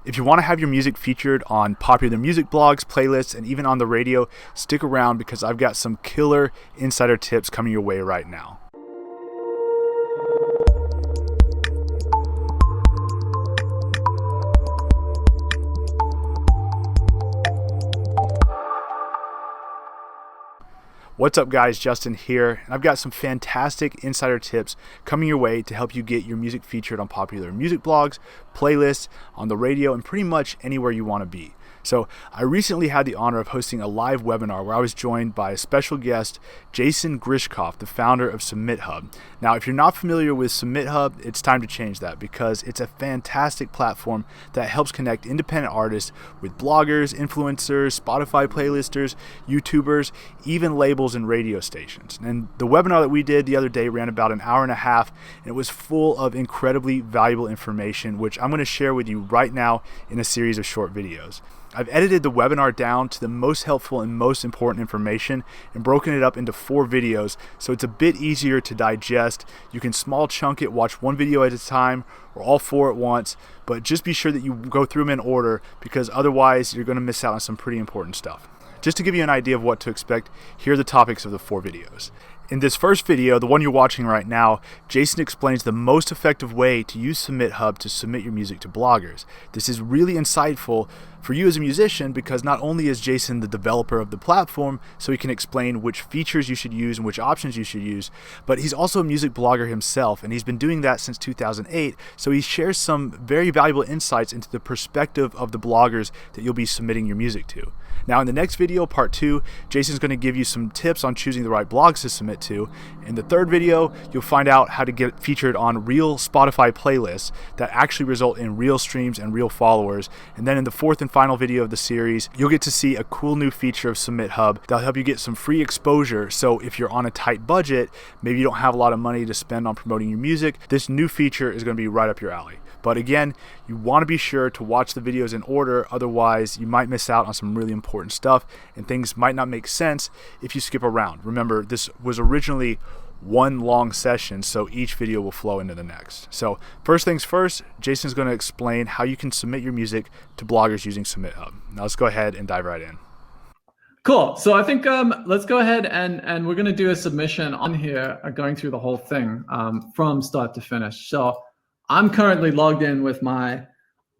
If you want to have your music featured on popular music blogs, playlists, and even on the radio, stick around because I've got some killer insider tips coming your way right now. What's up guys, Justin here, and I've got some fantastic insider tips coming your way to help you get your music featured on popular music blogs, playlists, on the radio, and pretty much anywhere you want to be. So I recently had the honor of hosting a live webinar where I was joined by a special guest, Jason Grishkoff, the founder of SubmitHub. Now, if you're not familiar with SubmitHub, it's time to change that because it's a fantastic platform that helps connect independent artists with bloggers, influencers, Spotify playlisters, YouTubers, even labels and radio stations. And the webinar that we did the other day ran about an hour and a half, and it was full of incredibly valuable information, which I'm going to share with you right now in a series of short videos. I've edited the webinar down to the most helpful and most important information and broken it up into 4 videos so it's a bit easier to digest. You can small chunk it, watch one video at a time or all 4 at once, but just be sure that you go through them in order because otherwise you're going to miss out on some pretty important stuff. Just to give you an idea of what to expect, here are the topics of the 4 videos. In this first video, the one you're watching right now, Jason explains the most effective way to use SubmitHub to submit your music to bloggers. This is really insightful for you as a musician because not only is Jason the developer of the platform, so he can explain which features you should use and which options you should use, but he's also a music blogger himself, and he's been doing that since 2008, so he shares some very valuable insights into the perspective of the bloggers that you'll be submitting your music to. Now in the next video, part 2, Jason's going to give you some tips on choosing the right blogs to submit to. In the third video, you'll find out how to get featured on real Spotify playlists that actually result in real streams and real followers. And then in the fourth and final video of the series, you'll get to see a cool new feature of SubmitHub that'll help you get some free exposure. So if you're on a tight budget, maybe you don't have a lot of money to spend on promoting your music, this new feature is going to be right up your alley. But again, you want to be sure to watch the videos in order, otherwise you might miss out on some really important stuff and things might not make sense if you skip around. Remember, this was originally one long session, so each video will flow into the next. So first things first, Jason's going to explain how you can submit your music to bloggers using SubmitHub. Now let's go ahead and dive right in. Cool. So I think let's go ahead and we're going to do a submission on here, going through the whole thing from start to finish. So I'm currently logged in with my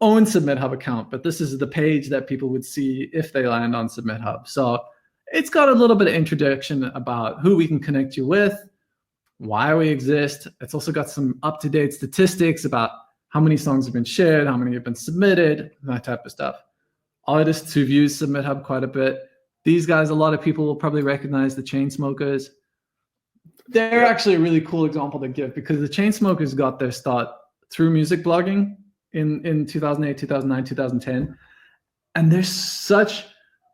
own SubmitHub account, but this is the page that people would see if they land on SubmitHub. So it's got a little bit of introduction about who we can connect you with, why we exist. It's also got some up-to-date statistics about how many songs have been shared, how many have been submitted, that type of stuff. Artists who've used SubmitHub quite a bit. These guys, a lot of people will probably recognize the Chainsmokers. They're actually a really cool example to give because the Chainsmokers got their start through music blogging in 2008, 2009, 2010. And they're such,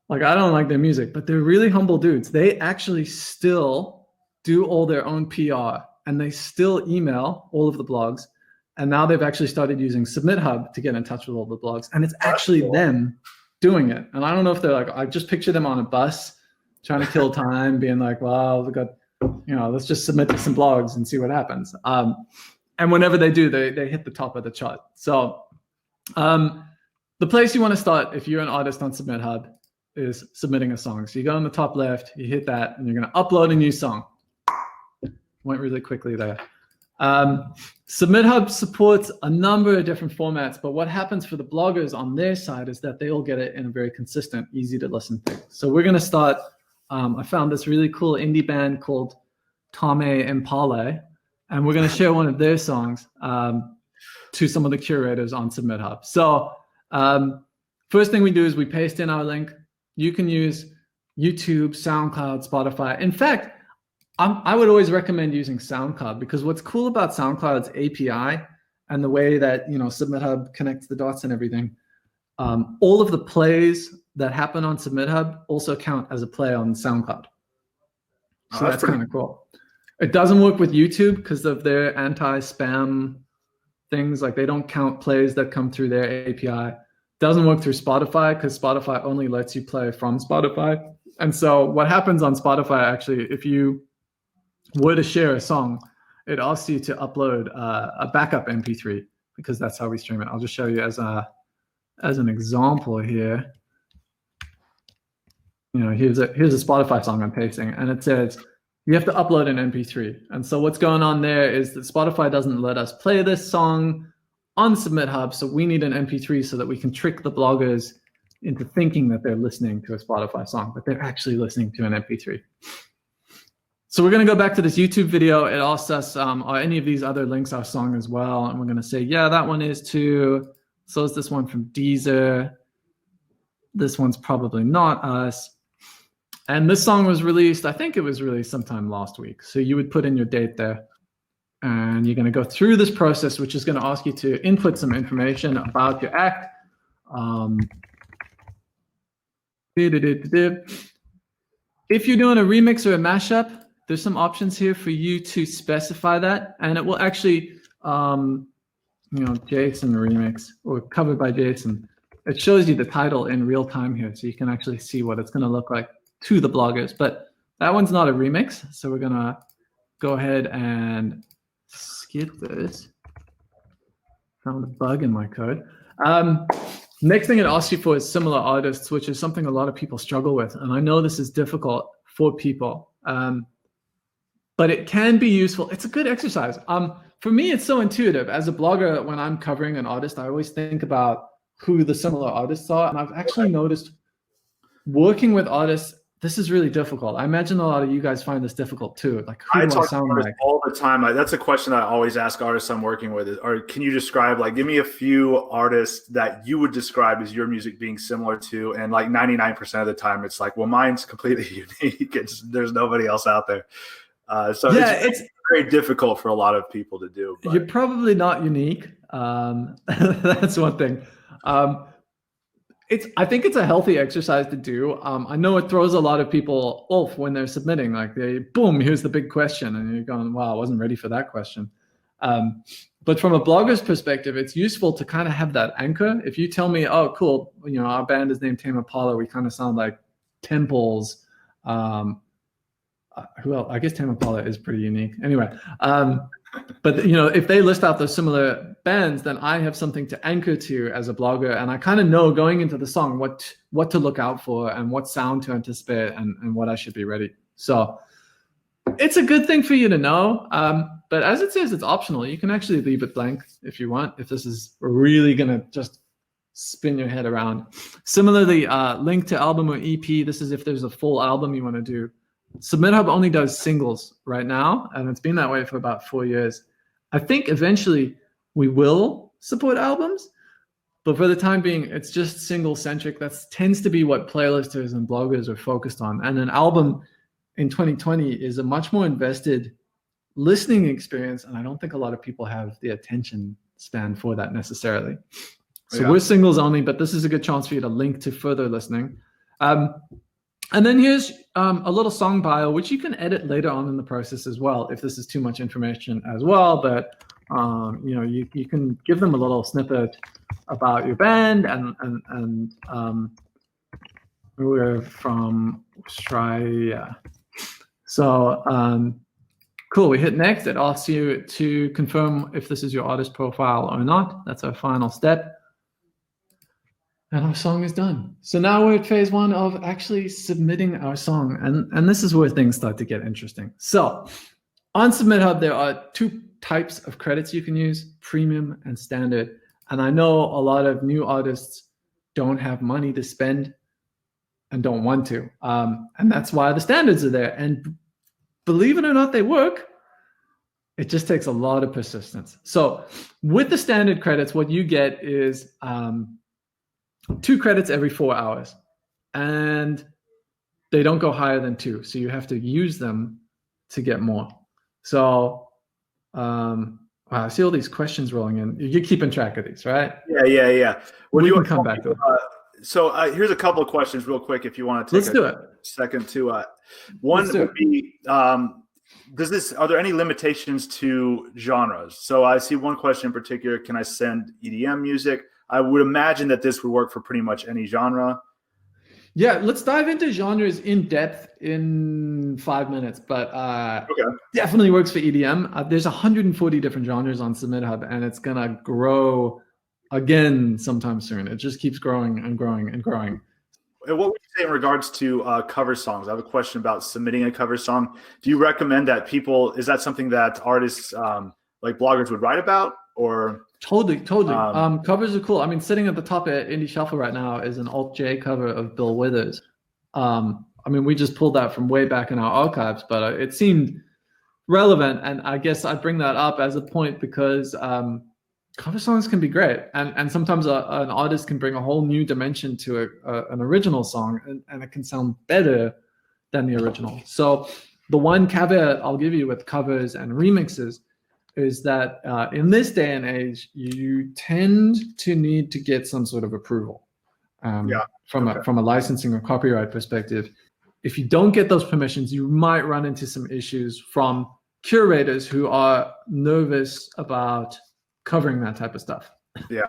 like, I don't like their music, but they're really humble dudes. They actually still do all their own PR and they still email all of the blogs. And now they've actually started using SubmitHub to get in touch with all the blogs. And it's actually them doing it. And I don't know if they're like, I just picture them on a bus trying to kill time, being like, wow, we got, let's just submit to some blogs and see what happens. And whenever they do, they hit the top of the chart. So the place you want to start if you're an artist on SubmitHub is submitting a song. So you go on the top left, you hit that, and you're going to upload a new song. Went really quickly there. SubmitHub supports a number of different formats, but what happens for the bloggers on their side is that they all get it in a very consistent, easy to listen thing. So we're going to start. I found this really cool indie band called Tame Impale. And we're going to share one of their songs to some of the curators on SubmitHub. So first thing we do is we paste in our link. You can use YouTube, SoundCloud, Spotify. In fact, I would always recommend using SoundCloud because what's cool about SoundCloud's API and the way that SubmitHub connects the dots and everything, all of the plays that happen on SubmitHub also count as a play on SoundCloud. So that's kind of cool. It doesn't work with YouTube because of their anti-spam things. Like they don't count plays that come through their API. Doesn't work through Spotify because Spotify only lets you play from Spotify. And so what happens on Spotify, actually, if you were to share a song, it asks you to upload a backup MP3 because that's how we stream it. I'll just show you as as an example here, here's a Spotify song I'm pasting, and it says you have to upload an MP3. And so what's going on there is that Spotify doesn't let us play this song on SubmitHub, so we need an MP3 so that we can trick the bloggers into thinking that they're listening to a Spotify song, but they're actually listening to an MP3. So we're going to go back to this YouTube video. It asks us, are any of these other links our song as well? And we're going to say, yeah, that one is too. So is this one from Deezer. This one's probably not us. And this song was released, I think it was released sometime last week. So you would put in your date there. And you're going to go through this process, which is going to ask you to input some information about your act. If you're doing a remix or a mashup, there's some options here for you to specify that. And it will actually, Jason remix or covered by Jason. It shows you the title in real time here. So you can actually see what it's going to look like to the bloggers. But that one's not a remix. So we're going to go ahead and skip this. Found a bug in my code. Next thing it asks you for is similar artists, which is something a lot of people struggle with. And I know this is difficult for people, but it can be useful. It's a good exercise. For me, it's so intuitive. As a blogger, when I'm covering an artist, I always think about who the similar artists are. And I've actually noticed working with artists, this is really difficult. I imagine a lot of you guys find this difficult too. Like, who do I sound like? All the time. Like, that's a question I always ask artists I'm working with. Or can you describe, like, give me a few artists that you would describe as your music being similar to? And like 99% of the time, it's like, well, mine's completely unique. There's nobody else out there. So yeah, it's very difficult for a lot of people to do. But you're probably not unique. That's one thing. I think it's a healthy exercise to do. I know it throws a lot of people off when they're submitting. Like, boom, here's the big question, and you're going, "Wow, I wasn't ready for that question." But from a blogger's perspective, it's useful to kind of have that anchor. If you tell me, "Oh, cool, our band is named Tame Impala. We kind of sound like Temples." Who else? I guess Tame Impala is pretty unique. Anyway, but if they list out those similar bands, then I have something to anchor to as a blogger, and I kind of know going into the song what to look out for and what sound to anticipate and what I should be ready. So it's a good thing for you to know. But as it says, it's optional. You can actually leave it blank if you want, if this is really gonna just spin your head around. Similarly, link to album or EP. This is if there's a full album you want to do. SubmitHub only does singles right now, and it's been that way for about 4 years. I think eventually we will support albums, but for the time being, it's just single-centric. That tends to be what playlisters and bloggers are focused on. And an album in 2020 is a much more invested listening experience, and I don't think a lot of people have the attention span for that necessarily. So we're singles only, but this is a good chance for you to link to further listening. And then here's a little song bio, which you can edit later on in the process as well, if this is too much information as well. But you can give them a little snippet about your band, and we're from Australia. So cool. We hit next. It asks you to confirm if this is your artist profile or not. That's our final step. And our song is done. So now we're at phase one of actually submitting our song. And this is where things start to get interesting. So on SubmitHub, there are two types of credits you can use, premium and standard. And I know a lot of new artists don't have money to spend and don't want to. And that's why the standards are there. And believe it or not, they work. It just takes a lot of persistence. So with the standard credits, what you get is 2 credits every 4 hours, and they don't go higher than 2. So you have to use them to get more. So, wow, I see all these questions rolling in. You're keeping track of these, right? Yeah. We can come back to it. So here's a couple of questions real quick if you want to take a second to one would be, are there any limitations to genres? So I see one question in particular, can I send EDM music? I would imagine that this would work for pretty much any genre. Yeah, let's dive into genres in depth in 5 minutes, but definitely works for EDM. There's 140 different genres on SubmitHub, and it's gonna grow again sometime soon. It just keeps growing and growing and growing. And what would you say in regards to cover songs? I have a question about submitting a cover song. Do you recommend that people, is that something that artists like bloggers would write about, or? Totally. Covers are cool. I mean, sitting at the top at Indie Shuffle right now is an Alt J cover of Bill Withers. I mean, we just pulled that from way back in our archives, but it seemed relevant, and I guess I bring that up as a point because cover songs can be great, and sometimes an artist can bring a whole new dimension to an original song, and it can sound better than the original. So the one caveat I'll give you with covers and remixes is that in this day and age, you tend to need to get some sort of approval from a licensing or copyright perspective. If you don't get those permissions, you might run into some issues from curators who are nervous about covering that type of stuff. Yeah.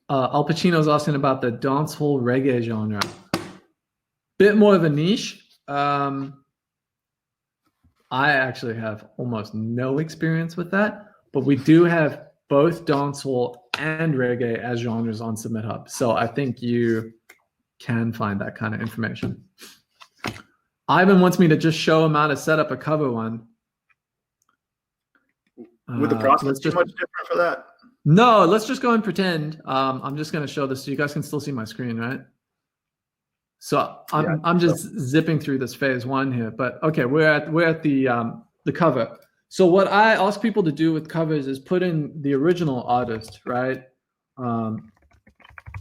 Al Pacino's asking about the dancehall reggae genre. Bit more of a niche. I actually have almost no experience with that, but we do have both dancehall and reggae as genres on SubmitHub. So I think you can find that kind of information. Ivan wants me to just show him how to set up a cover one. Would the process be much different for that? No, let's just go and pretend. I'm just going to show this so you guys can still see my screen, right? So I'm just zipping through this phase one here, but okay, we're at the cover. So what I ask people to do with covers is put in the original artist, right?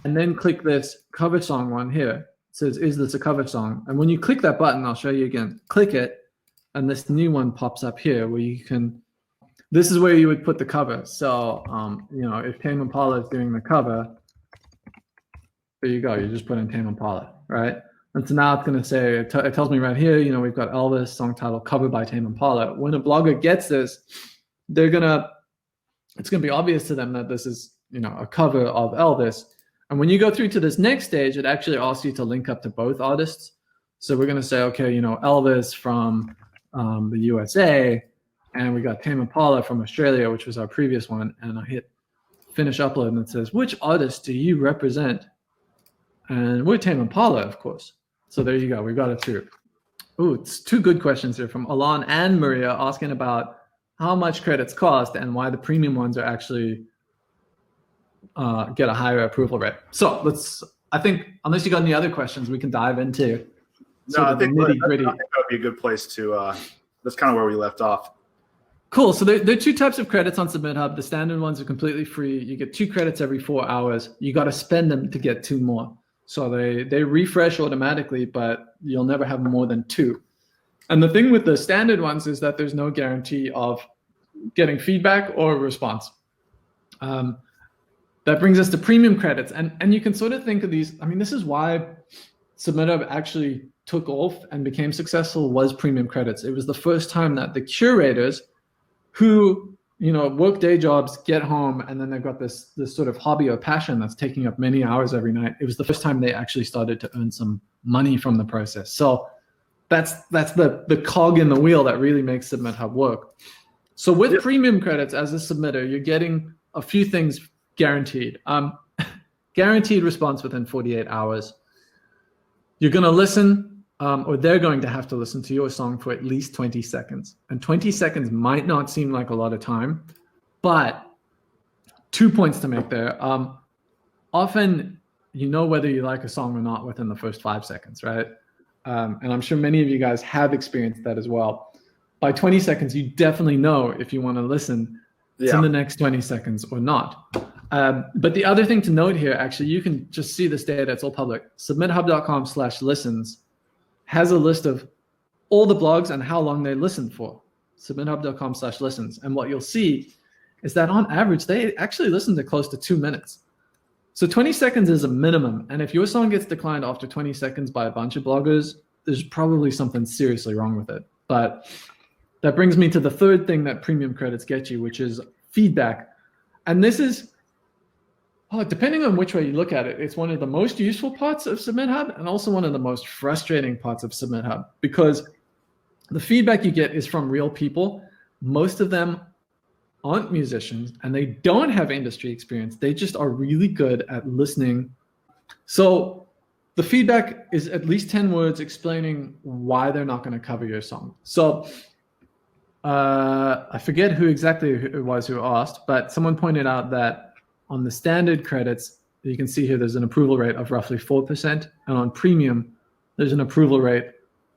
And then click this cover song one here. It says, is this a cover song? And when you click that button, I'll show you again. Click it, and this new one pops up here where you can. This is where you would put the cover. So you know, if Tame Impala is doing the cover, there you go. You just put in Tame Impala, right? And so now it's going to say, it tells me right here, you know, we've got Elvis, song title, cover by Tame Impala. When a blogger gets this, it's going to be obvious to them that this is, you know, a cover of Elvis. And when you go through to this next stage, it actually asks you to link up to both artists. So we're going to say, okay, you know, Elvis from the USA, and we got Tame Impala from Australia, which was our previous one. And I hit finish upload, and it says, which artist do you represent? And we're Tame Impala, of course. So there you go. We got it through. Ooh, it's two good questions here from Alon and Maria asking about how much credits cost and why the premium ones are actually get a higher approval rate. So I think, unless you got any other questions, we can dive into I think that would be a good place to, that's kind of where we left off. Cool. So there are two types of credits on SubmitHub. The standard ones are completely free. You get 2 credits every 4 hours. You got to spend them to get 2 more. So they refresh automatically, but you'll never have more than 2. And the thing with the standard ones is that there's no guarantee of getting feedback or a response. That brings us to premium credits. And you can sort of think of these. I mean, this is why SubmitHub actually took off and became successful, was premium credits. It was the first time that the curators who, you know, work day jobs, get home, and then they've got this sort of hobby or passion that's taking up many hours every night. It was the first time they actually started to earn some money from the process. So that's the cog in the wheel that really makes SubmitHub work. So with premium credits as a submitter, you're getting a few things guaranteed. Guaranteed response within 48 hours. You're going to listen, or they're going to have to listen to your song for at least 20 seconds. And 20 seconds might not seem like a lot of time, but 2 points to make there. Often, you know whether you like a song or not within the first 5 seconds, right? And I'm sure many of you guys have experienced that as well. By 20 seconds, you definitely know if you want to listen to the next 20 seconds or not. But the other thing to note here, actually, you can just see this data. It's all public. SubmitHub.com/listens has a list of all the blogs and how long they listened for. SubmitHub.com/listens. And what you'll see is that on average, they actually listen to close to 2 minutes. So 20 seconds is a minimum. And if your song gets declined after 20 seconds by a bunch of bloggers, there's probably something seriously wrong with it. But that brings me to the third thing that premium credits get you, which is feedback. And this is, depending on which way you look at it, it's one of the most useful parts of SubmitHub and also one of the most frustrating parts of SubmitHub, because the feedback you get is from real people. Most of them aren't musicians and they don't have industry experience. They just are really good at listening. So the feedback is at least 10 words explaining why they're not going to cover your song. So I forget who exactly it was who asked, but someone pointed out that on the standard credits, you can see here there's an approval rate of roughly 4%, and on premium, there's an approval rate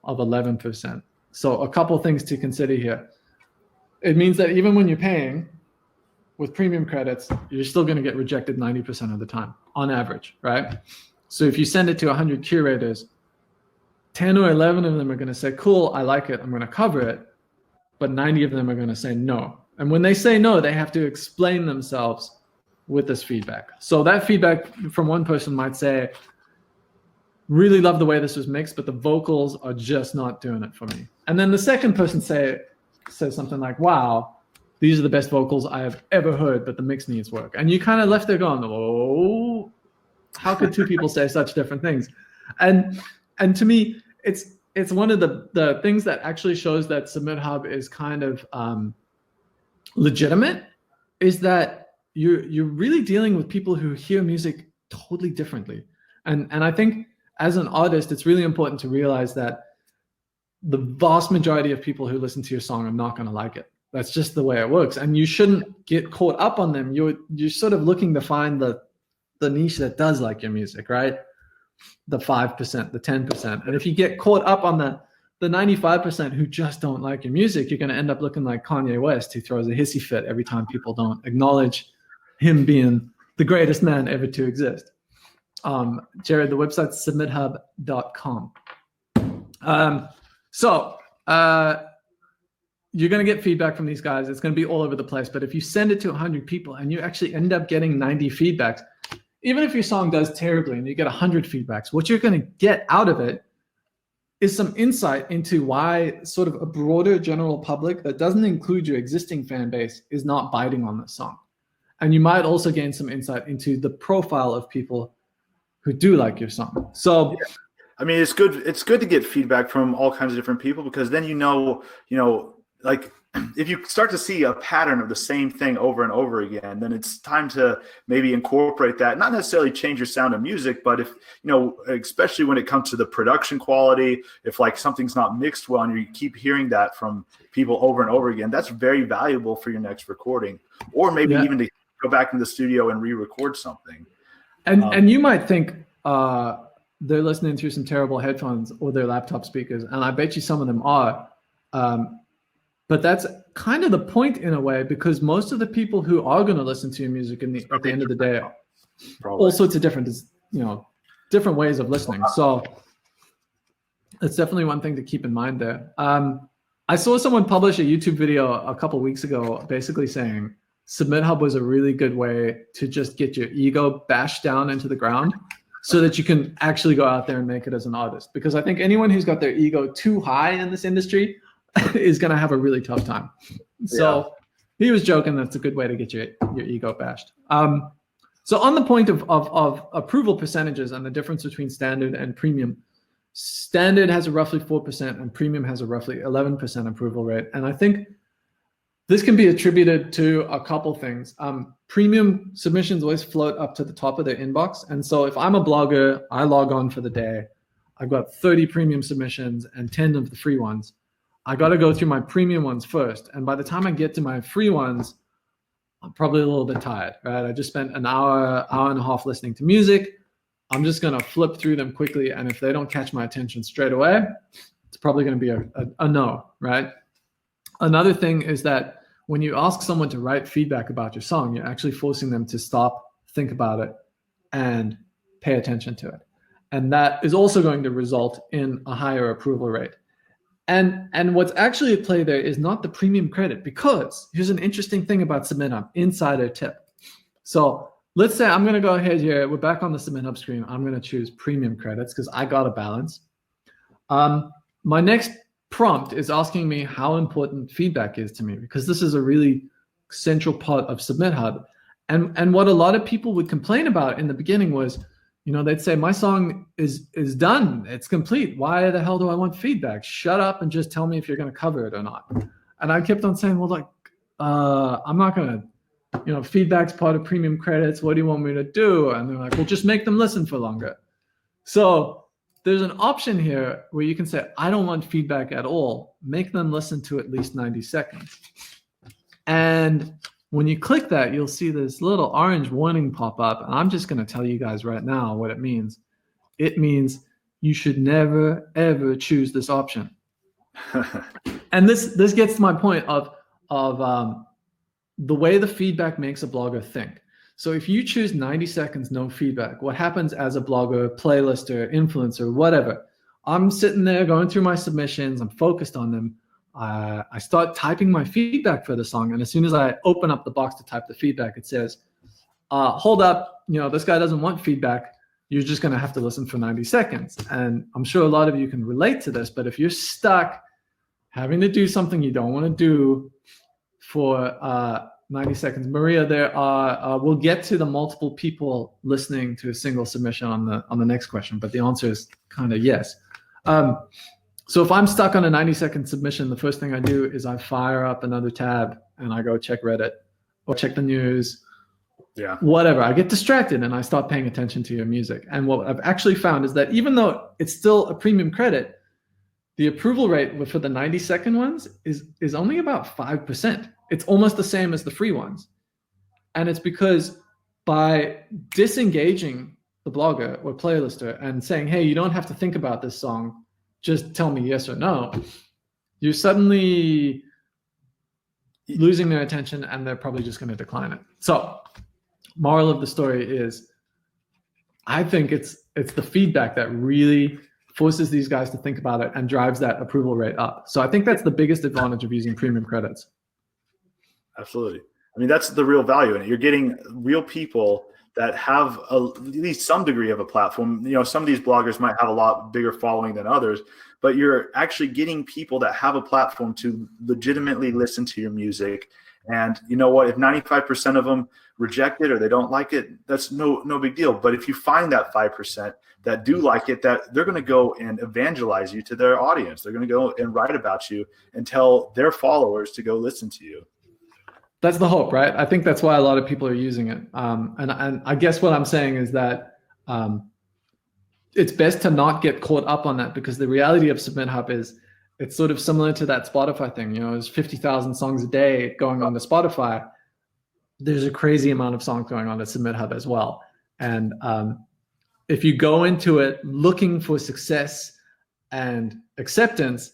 of 11%. So a couple things to consider here. It means that even when you're paying with premium credits, you're still going to get rejected 90% of the time on average, right? So if you send it to 100 curators, 10 or 11 of them are going to say, cool, I like it, I'm going to cover it. But 90 of them are going to say no. And when they say no, they have to explain themselves with this feedback. So that feedback from one person might say, really love the way this was mixed, but the vocals are just not doing it for me. And then the second person says something like, wow, these are the best vocals I have ever heard, but the mix needs work. And you kind of left there going, oh, how could two people say such different things? And to me, it's one of the things that actually shows that SubmitHub is kind of legitimate, is that you're really dealing with people who hear music totally differently. And I think as an artist, it's really important to realize that the vast majority of people who listen to your song are not going to like it. That's just the way it works. And you shouldn't get caught up on them. You're sort of looking to find the niche that does like your music, right? The 5%, the 10%. And if you get caught up on the 95% who just don't like your music, you're going to end up looking like Kanye West, who throws a hissy fit every time people don't acknowledge him being the greatest man ever to exist. Jared, the website's submithub.com. So you're going to get feedback from these guys. It's going to be all over the place. But if you send it to 100 people and you actually end up getting 90 feedbacks, even if your song does terribly and you get 100 feedbacks, what you're going to get out of it is some insight into why sort of a broader general public that doesn't include your existing fan base is not biting on this song. And you might also gain some insight into the profile of people who do like your song. So, yeah. I mean, it's good to get feedback from all kinds of different people, because then you know, like if you start to see a pattern of the same thing over and over again, then it's time to maybe incorporate that, not necessarily change your sound of music, but if, especially when it comes to the production quality, if like something's not mixed well and you keep hearing that from people over and over again, that's very valuable for your next recording, or maybe even to go back in the studio and re-record something. And you might think they're listening through some terrible headphones or their laptop speakers, and I bet you some of them are. But that's kind of the point in a way, because most of the people who are going to listen to your music at the end of the day, all sorts of different ways of listening. So it's definitely one thing to keep in mind there. I saw someone publish a YouTube video a couple weeks ago, basically saying SubmitHub was a really good way to just get your ego bashed down into the ground so that you can actually go out there and make it as an artist. Because I think anyone who's got their ego too high in this industry is going to have a really tough time. So he was joking that's a good way to get your ego bashed. So on the point of approval percentages and the difference between standard and premium, standard has a roughly 4% and premium has a roughly 11% approval rate. And I think this can be attributed to a couple things. Premium submissions always float up to the top of their inbox. And so if I'm a blogger, I log on for the day, I've got 30 premium submissions and 10 of the free ones. I got to go through my premium ones first. And by the time I get to my free ones, I'm probably a little bit tired, right? I just spent an hour and a half listening to music. I'm just going to flip through them quickly. And if they don't catch my attention straight away, it's probably going to be a no, right? Another thing is that when you ask someone to write feedback about your song, you're actually forcing them to stop, think about it, and pay attention to it. And that is also going to result in a higher approval rate. And what's actually at play there is not the premium credit, because here's an interesting thing about SubmitHub, insider tip. So let's say I'm going to go ahead here. We're back on the SubmitHub screen. I'm going to choose premium credits because I got a balance. My next prompt is asking me how important feedback is to me, because this is a really central part of SubmitHub. And what a lot of people would complain about in the beginning was, they'd say, my song is done. It's complete. Why the hell do I want feedback? Shut up and just tell me if you're going to cover it or not. And I kept on saying, well, like, I'm not going to, feedback's part of premium credits. What do you want me to do? And they're like, well, just make them listen for longer. So there's an option here where you can say, I don't want feedback at all. Make them listen to at least 90 seconds. And when you click that, you'll see this little orange warning pop up. And I'm just going to tell you guys right now what it means. It means you should never, ever choose this option. And this gets to my point of the way the feedback makes a blogger think. So if you choose 90 seconds, no feedback, what happens as a blogger, playlister, influencer, whatever, I'm sitting there going through my submissions, I'm focused on them. I start typing my feedback for the song. And as soon as I open up the box to type the feedback, it says, hold up, this guy doesn't want feedback. You're just going to have to listen for 90 seconds. And I'm sure a lot of you can relate to this, but if you're stuck having to do something you don't want to do for 90 seconds, Maria, we'll get to the multiple people listening to a single submission on the next question, but the answer is kind of yes. So if I'm stuck on a 90-second submission, the first thing I do is I fire up another tab and I go check Reddit or check the news, whatever. I get distracted and I stop paying attention to your music. And what I've actually found is that even though it's still a premium credit, the approval rate for the 90-second ones is only about 5%. It's almost the same as the free ones. And it's because by disengaging the blogger or playlister and saying, hey, you don't have to think about this song, just tell me yes or no, you're suddenly losing their attention and they're probably just going to decline it. So moral of the story is, I think it's the feedback that really forces these guys to think about it and drives that approval rate up. So I think that's the biggest advantage of using premium credits. Absolutely. I mean, that's the real value in it. You're getting real people that have at least some degree of a platform. Some of these bloggers might have a lot bigger following than others, but you're actually getting people that have a platform to legitimately listen to your music. And you know what? If 95% of them reject it or they don't like it, that's no big deal. But if you find that 5% that do like it, that they're going to go and evangelize you to their audience. They're going to go and write about you and tell their followers to go listen to you. That's the hope, right? I think that's why a lot of people are using it. And I guess what I'm saying is that it's best to not get caught up on that, because the reality of SubmitHub is it's sort of similar to that Spotify thing. There's 50,000 songs a day going on to Spotify. There's a crazy amount of songs going on to SubmitHub as well. And if you go into it looking for success and acceptance,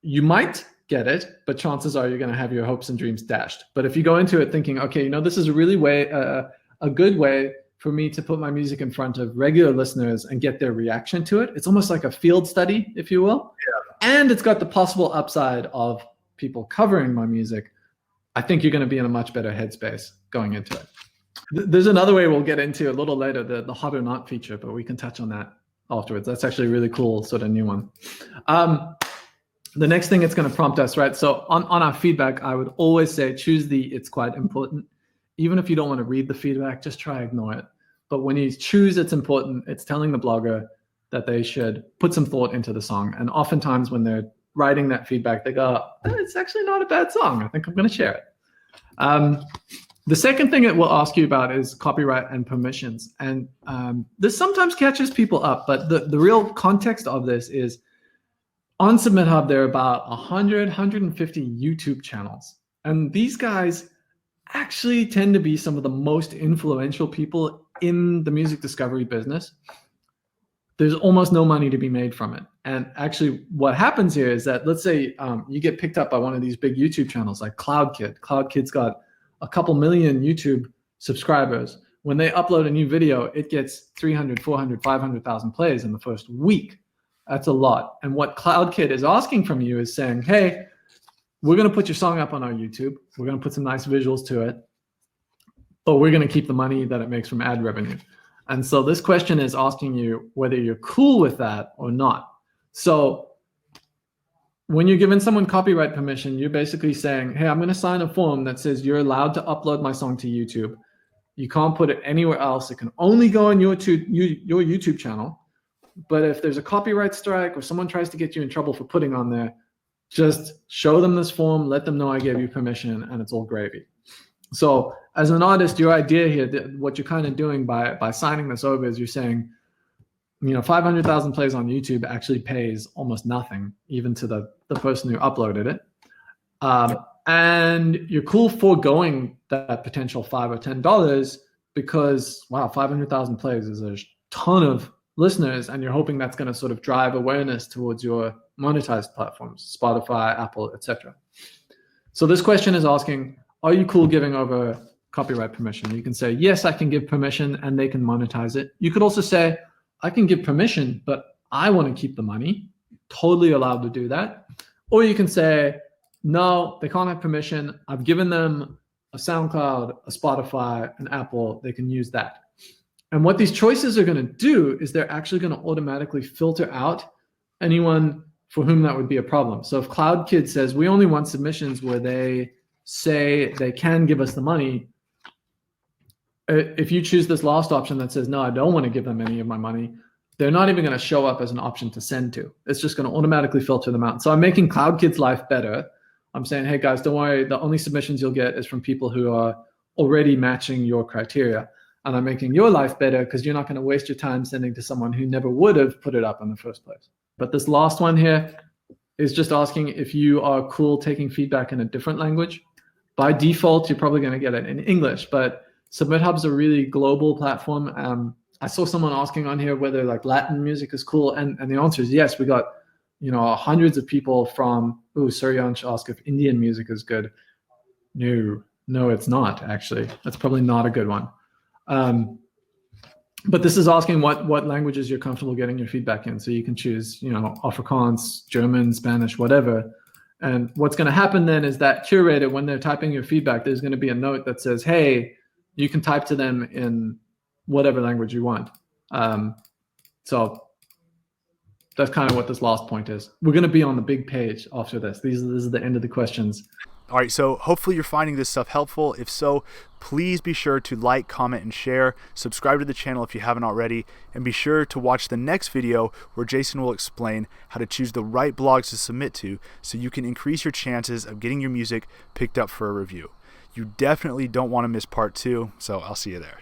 you might get it, but chances are you're going to have your hopes and dreams dashed. But if you go into it thinking, okay, this is a really a good way for me to put my music in front of regular listeners and get their reaction to it. It's almost like a field study, if you will. Yeah. And it's got the possible upside of people covering my music. I think you're going to be in a much better headspace going into it. There's another way we'll get into a little later, the hot or not feature, but we can touch on that afterwards. That's actually a really cool sort of new one. The next thing it's going to prompt us, right? So on our feedback, I would always say choose the it's quite important. Even if you don't want to read the feedback, just try ignore it. But when you choose it's important, it's telling the blogger that they should put some thought into the song. And oftentimes when they're writing that feedback, they go, it's actually not a bad song. I think I'm going to share it. The second thing it will ask you about is copyright and permissions. And this sometimes catches people up, but the real context of this is on SubmitHub, there are about 150 YouTube channels. And these guys actually tend to be some of the most influential people in the music discovery business. There's almost no money to be made from it. And actually what happens here is that, let's say you get picked up by one of these big YouTube channels like CloudKid. CloudKid's got a couple million YouTube subscribers. When they upload a new video, it gets 300, 400, 500,000 plays in the first week. That's a lot. And what CloudKid is asking from you is saying, hey, we're going to put your song up on our YouTube. We're going to put some nice visuals to it, but we're going to keep the money that it makes from ad revenue. And so this question is asking you whether you're cool with that or not. So when you're giving someone copyright permission, you're basically saying, hey, I'm going to sign a form that says you're allowed to upload my song to YouTube. You can't put it anywhere else. It can only go on your YouTube channel. But if there's a copyright strike or someone tries to get you in trouble for putting on there, Just show them this form, let them know I gave you permission, and it's all gravy. So as an artist, your idea here, what you're kind of doing by signing this over is you're saying, 500,000 plays on YouTube actually pays almost nothing, even to the person who uploaded it. And you're cool foregoing that potential $5 or $10 because, wow, 500,000 plays is a ton of listeners, and you're hoping that's going to sort of drive awareness towards your monetized platforms, Spotify, Apple, etc. So this question is asking, are you cool giving over copyright permission? You can say, yes, I can give permission and they can monetize it. You could also say, I can give permission, but I want to keep the money. Totally allowed to do that. Or you can say, no, they can't have permission. I've given them a SoundCloud, a Spotify, an Apple. They can use that. And what these choices are going to do is they're actually going to automatically filter out anyone for whom that would be a problem. So if CloudKid says, we only want submissions where they say they can give us the money, if you choose this last option that says, no, I don't want to give them any of my money, they're not even going to show up as an option to send to. It's just going to automatically filter them out. So I'm making CloudKid's life better. I'm saying, hey guys, don't worry. The only submissions you'll get is from people who are already matching your criteria. And I'm making your life better because you're not going to waste your time sending to someone who never would have put it up in the first place. But this last one here is just asking if you are cool taking feedback in a different language. By default, you're probably going to get it in English, but SubmitHub's a really global platform. I saw someone asking on here whether like Latin music is cool, and the answer is yes. We got hundreds of people from. Suryansh asked if Indian music is good. No, it's not actually. That's probably not a good one. But this is asking what languages you're comfortable getting your feedback in. So you can choose Afrikaans, German, Spanish, whatever. And what's going to happen then is that curator, when they're typing your feedback, there's going to be a note that says, hey, you can type to them in whatever language you want. So that's kind of what this last point is. We're going to be on the big page after this. This is the end of the questions. All right, so hopefully you're finding this stuff helpful. If so, please be sure to like, comment, and share. Subscribe to the channel if you haven't already, and be sure to watch the next video where Jason will explain how to choose the right blogs to submit to so you can increase your chances of getting your music picked up for a review. You definitely don't want to miss part 2, so I'll see you there.